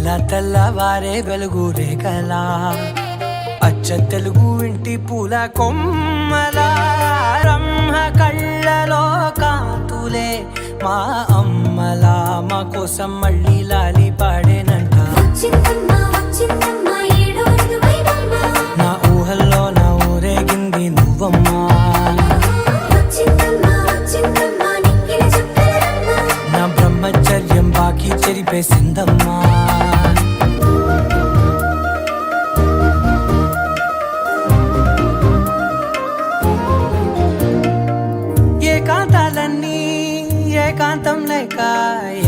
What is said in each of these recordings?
తెల్ల తెల్లవారే వెలుగు రేఖలా అచ్చ తెలుగు ఇంటి పూల కొమ్మలా రమ్మ కళ్ళలో కాంతులే మా అమ్మలా మా కోసం మళ్ళీ లాలి పాడేనంట నా ఊహల్లో నా ఊరేగింది నువ్వమ్మా నా బ్రహ్మచర్యం బాకీ చెరిపేసిందమ్మా ఏకాంతాలన్నీ ఏకాంతం లేక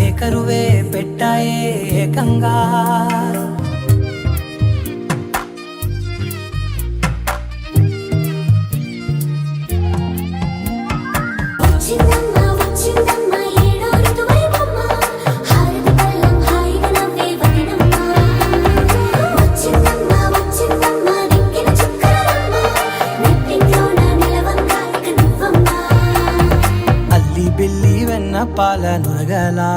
ఏకరువే పెట్టాయే ఏకంగా బిల్లి వెన్న పాల నురగలా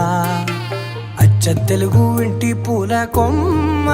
అచ్చ తెలుగు ఇంటి పూల కొమ్మ